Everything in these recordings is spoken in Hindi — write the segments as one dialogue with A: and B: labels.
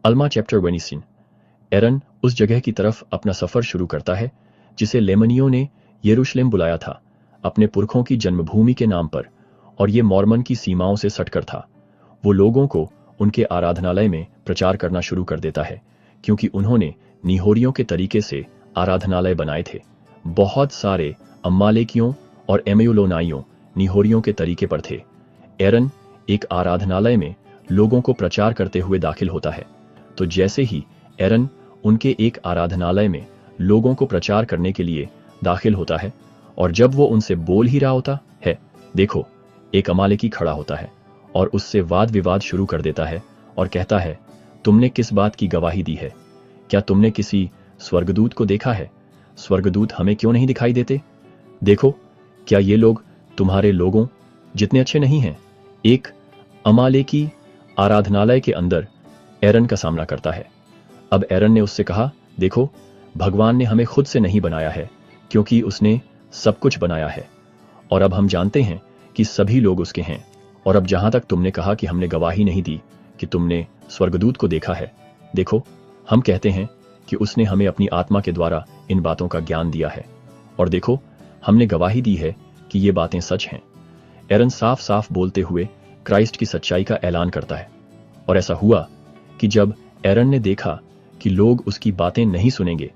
A: अल्मा चैप्टर 26। एरन उस जगह की तरफ अपना सफर शुरू करता है जिसे लेमनियों ने यरूशलेम बुलाया था, अपने पुरखों की जन्मभूमि के नाम पर, और ये मॉर्मन की सीमाओं से सटकर था। वो लोगों को उनके आराधनालय में प्रचार करना शुरू कर देता है, क्योंकि उन्होंने निहोरियों के तरीके से आराधनालय बनाए थे। बहुत सारे अम्मालेकियों और एमयुलोनाइयों निहोरियों के तरीके पर थे। एरन एक आराधनालय में लोगों को प्रचार करते हुए दाखिल होता है। तो जैसे ही एरन उनके एक आराधनालय में लोगों को प्रचार करने के लिए दाखिल होता है, और जब वो उनसे बोल ही रहा होता है, देखो, एक अमालेकी खड़ा होता है और उससे वाद विवाद शुरू कर देता है और कहता है, तुमने किस बात की गवाही दी है? क्या तुमने किसी स्वर्गदूत को देखा है? स्वर्गदूत हमें क्यों नहीं दिखाई देते? देखो, क्या ये लोग तुम्हारे लोगों जितने अच्छे नहीं हैं? एक अमालेकी आराधनालय के अंदर एरन का सामना करता है। अब एरन ने उससे कहा, देखो, भगवान ने हमें खुद से नहीं बनाया है, क्योंकि उसने सब कुछ बनाया है, और अब हम जानते हैं कि सभी लोग उसके हैं। और अब जहां तक तुमने कहा कि हमने गवाही नहीं दी कि तुमने स्वर्गदूत को देखा है, देखो, हम कहते हैं कि उसने हमें अपनी आत्मा के द्वारा इन बातों का ज्ञान दिया है, और देखो, हमने गवाही दी है कि ये बातें सच हैं। एरन साफ साफ बोलते हुए क्राइस्ट की सच्चाई का ऐलान करता है। और ऐसा हुआ कि जब एरन ने देखा कि लोग उसकी बातें नहीं सुनेंगे,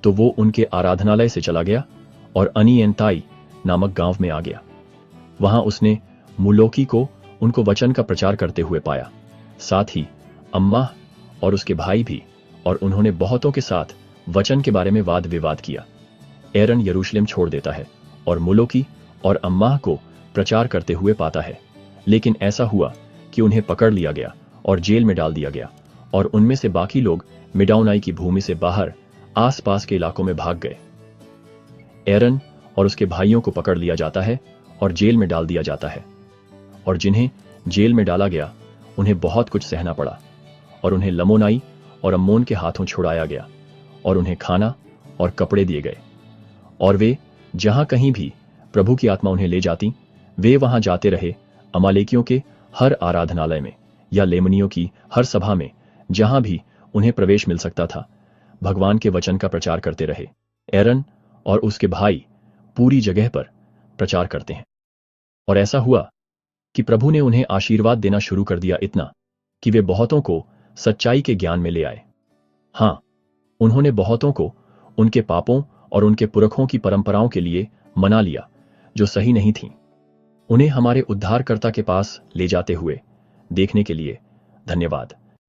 A: तो वो उनके आराधनालय से चला गया और अनियंताई नामक गांव में आ गया। वहां उसने मुलोकी को उनको वचन का प्रचार करते हुए पाया, साथ ही अम्मा और उसके भाई भी, और उन्होंने बहुतों के साथ वचन के बारे में वाद विवाद किया। एरन यरूशलेम छोड़ देता है और मुलोकी और अम्मा को प्रचार करते हुए पाता है, लेकिन ऐसा हुआ कि उन्हें पकड़ लिया गया और जेल में डाल दिया गया, और उनमें से बाकी लोग मिडाउनाई की भूमि से बाहर आसपास के इलाकों में भाग गए। एरन और उसके भाइयों को पकड़ लिया जाता है और जेल में डाल दिया जाता है, और जिन्हें जेल में डाला गया उन्हें बहुत कुछ सहना पड़ा, और उन्हें लमोनाई और अम्मोन के हाथों छुड़ाया गया, और उन्हें खाना और कपड़े दिए गए, और वे जहां कहीं भी प्रभु की आत्मा उन्हें ले जाती, वे वहां जाते रहे। अमालेकियों के हर आराधनालय में या लेमनियों की हर सभा में जहां भी उन्हें प्रवेश मिल सकता था, भगवान के वचन का प्रचार करते रहे। एरन और उसके भाई पूरी जगह पर प्रचार करते हैं। और ऐसा हुआ कि प्रभु ने उन्हें आशीर्वाद देना शुरू कर दिया, इतना कि वे बहुतों को सच्चाई के ज्ञान में ले आए। हाँ, उन्होंने बहुतों को उनके पापों और उनके पुरखों की परंपराओं के लिए मना लिया जो सही नहीं थीं। उन्हें हमारे उद्धारकर्ता के पास ले जाते हुए देखने के लिए धन्यवाद।